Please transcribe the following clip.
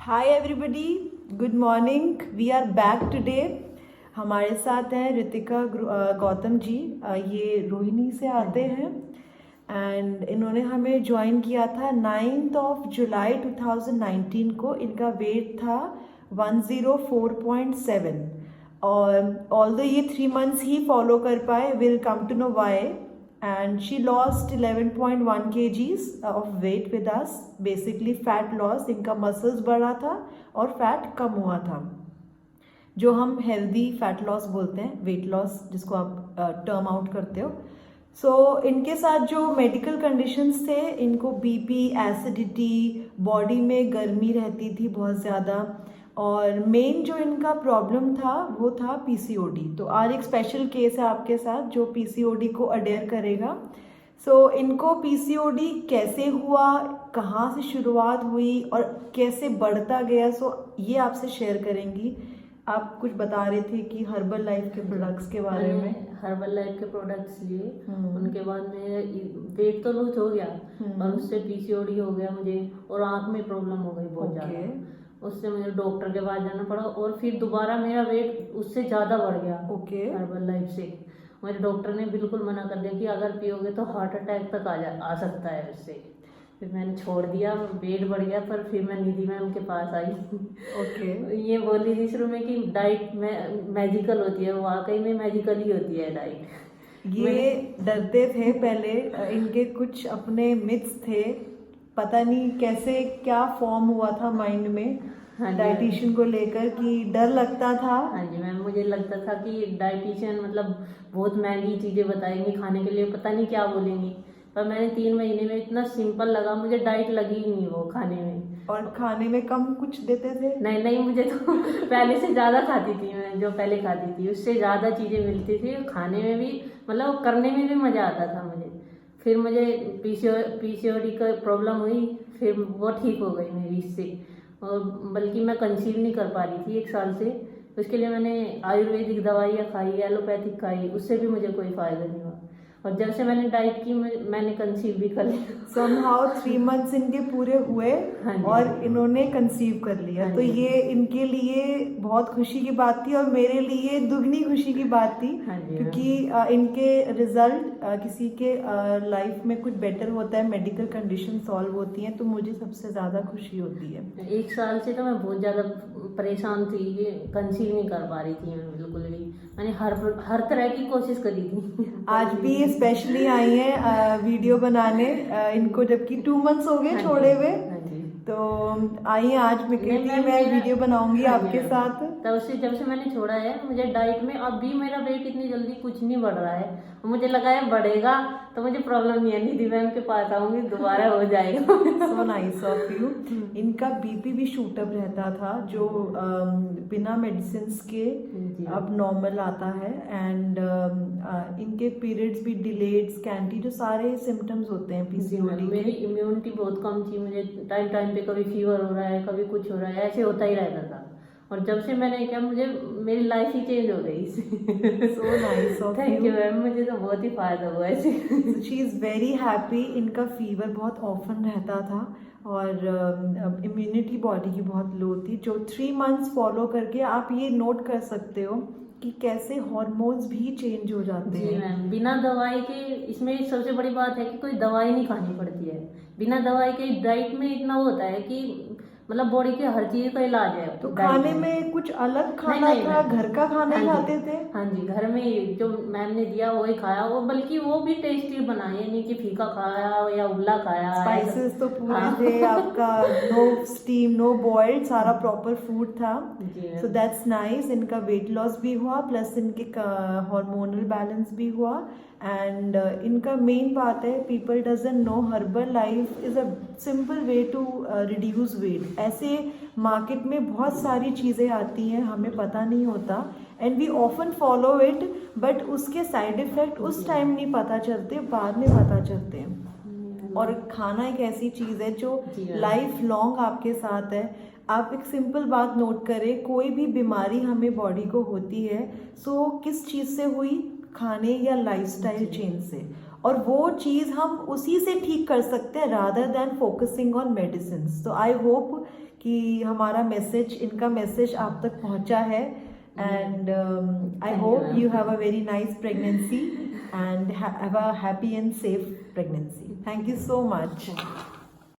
Hi everybody, good morning. We are back today. हमारे साथ हैं ऋतिका गौतम जी। ये रोहिणी से आते हैं एंड इन्होंने हमें ज्वाइन किया था 9 जुलाई 2019 को। इनका वेट था 104.7 और ऑल्दो ये 3 मंथ्स ही फॉलो कर पाए, will come to know why. And she lost 11.1 kgs of weight with us. Basically fat loss, इनका मसल्स बढ़ा था और फैट कम हुआ था, जो हम हेल्दी फैट लॉस बोलते हैं, वेट लॉस जिसको आप टर्म आउट करते हो। सो इनके साथ जो मेडिकल कंडीशंस थे, इनको बीपी, एसिडिटी, बॉडी में गर्मी रहती थी बहुत ज़्यादा, और मेन जो इनका प्रॉब्लम था वो था पीसीओडी। तो आज एक स्पेशल केस है आपके साथ जो पीसीओडी को अडेयर करेगा। सो इनको पीसीओडी कैसे हुआ, कहाँ से शुरुआत हुई और कैसे बढ़ता गया, सो ये आपसे शेयर करेंगी। आप कुछ बता रहे थे कि हर्बल लाइफ के प्रोडक्ट्स के बारे में। हर्बल लाइफ के प्रोडक्ट्स लिए, उनके बाद में वेट तो लूज हो गया और उससे पीसीओडी हो गया मुझे, और आंख में प्रॉब्लम हो गई बहुत ज़्यादा। उससे मुझे डॉक्टर के पास जाना पड़ा और फिर दोबारा मेरा वेट उससे ज़्यादा बढ़ गया। हर्बल लाइफ से मेरे डॉक्टर ने बिल्कुल मना कर दिया कि अगर पियोगे तो हार्ट अटैक तक आ सकता है उससे। फिर मैंने छोड़ दिया, वेट बढ़ गया, पर फिर मैं निधि मैम के पास आई। ये बोली थी शुरू में कि डाइट में मैजिकल होती है, वाकई में मैजिकल ही होती है डाइट। ये डरते थे पहले, इनके कुछ अपने मिथ्स थे, पता नहीं कैसे क्या फॉर्म हुआ था माइंड में। हाँ, डाइटिशियन को लेकर कि डर लगता था। हाँ जी मैम, मुझे लगता था कि डाइटिशियन मतलब बहुत महंगी चीज़ें बताएंगी खाने के लिए, पता नहीं क्या बोलेंगी। पर मैंने 3 महीने में इतना सिंपल लगा, मुझे डाइट लगी ही नहीं वो खाने में। और खाने में कम कुछ देते थे? नहीं, मुझे तो पहले से ज़्यादा खाती थी मैं, जो पहले खाती थी उससे ज़्यादा चीज़ें मिलती थी खाने में भी, मतलब करने में भी मज़ा आता था मुझे। फिर मुझे पीसीओडी का प्रॉब्लम हुई, फिर वो ठीक हो गई मेरी इससे, और बल्कि मैं कंसीव नहीं कर पा रही थी 1 साल से। उसके लिए मैंने आयुर्वेदिक दवाइयाँ खाई, एलोपैथिक खाई, उससे भी मुझे कोई फ़ायदा नहीं हुआ। और जब से मैंने डाइट की मैंने कंसीव भी कर लिया। समहाउ 3 मंथ्स इनके पूरे हुए और इन्होंने कंसीव कर लिया। तो ये इनके लिए बहुत खुशी की बात थी और मेरे लिए दुगनी खुशी की बात थी, क्योंकि इनके रिजल्ट किसी के लाइफ में कुछ बेटर होता है, मेडिकल कंडीशन सॉल्व होती हैं, तो मुझे सबसे ज़्यादा खुशी होती है। 1 साल से तो मैं बहुत ज़्यादा परेशान थी कि कंसीव नहीं कर पा रही थी मैं बिल्कुल भी। मैंने हर तरह की कोशिश करी थी। आज भी स्पेशली आई हैं वीडियो बनाने, इनको जबकि 2 मंथ्स हो गए छोड़े हुए, तो आई हैं आज मैं वीडियो बनाऊंगी आपके साथ। तब से जब से मैंने छोड़ा है, मुझे डाइट में अब भी मेरा वेट इतनी जल्दी कुछ नहीं बढ़ रहा है। मुझे लगा है बढ़ेगा तो मुझे प्रॉब्लम नहीं है, निधि मैम के पास आऊंगी दोबारा हो जाएगा। So nice of you. इनका बीपी भी शूट अप रहता था, जो बिना मेडिसिन के अब नॉर्मल आता है, एंड इनके पीरियड्स भी डिलेड, स्कैंटी, जो सारे सिम्टम्स होते हैं पीसीओडी। मेरी इम्यूनिटी बहुत कम थी, मुझे टाइम पे कभी फीवर हो रहा है, कभी कुछ हो रहा है, ऐसे होता ही रहता था। और जब से मैंने क्या, मुझे मेरी लाइफ ही चेंज हो गई। So nice of you. Thank you ma'am, मुझे तो बहुत ही फायदा हुआ ऐसे। She is very happy. इनका फीवर बहुत ऑफन रहता था और इम्यूनिटी बॉडी की बहुत लो थी, जो 3 मंथ्स फॉलो करके आप ये नोट कर सकते हो कि कैसे हार्मोन्स भी चेंज हो जाते हैं। मैम, बिना दवाई के, इसमें सबसे बड़ी बात है कि कोई दवाई नहीं खानी पड़ती है। बिना दवाई के डाइट में इतना होता है कि मतलब बॉडी के हर चीज का इलाज है। तो खाने में कुछ अलग खाना था, घर का खाना खाते थे? हाँ जी, घर में जो मैम ने दिया वही खाया, वो बल्कि वो भी टेस्टी बनाया, नहीं कि फीका खाया या उबला खाया। स्पाइसेस तो पूरे थे आपका, नो स्टीम, नो बॉइल्ड, सारा प्रॉपर फूड था। So that's nice. इनका वेट लॉस भी हुआ, प्लस इनके हार्मोनल बैलेंस भी हुआ, एंड इनका मेन बात है, people doesn't know herbal life is a simple way to reduce weight. ऐसे मार्केट में बहुत सारी चीज़ें आती हैं, हमें पता नहीं होता, and we often follow it, but उसके साइड इफेक्ट उस टाइम नहीं पता चलते, बाद में पता चलते हैं। और खाना एक ऐसी चीज़ है जो लाइफ लॉन्ग आपके साथ है। आप एक सिंपल बात नोट करें, कोई भी बीमारी हमें बॉडी को होती है, सो किस चीज़ से हुई? खाने या लाइफस्टाइल चेंज से। और वो चीज़ हम उसी से ठीक कर सकते हैं rather than focusing on medicine. तो आई होप कि हमारा मैसेज, इनका मैसेज आप तक पहुंचा है. And I hope you have a very nice pregnancy and have a happy and safe pregnancy. Thank you so much.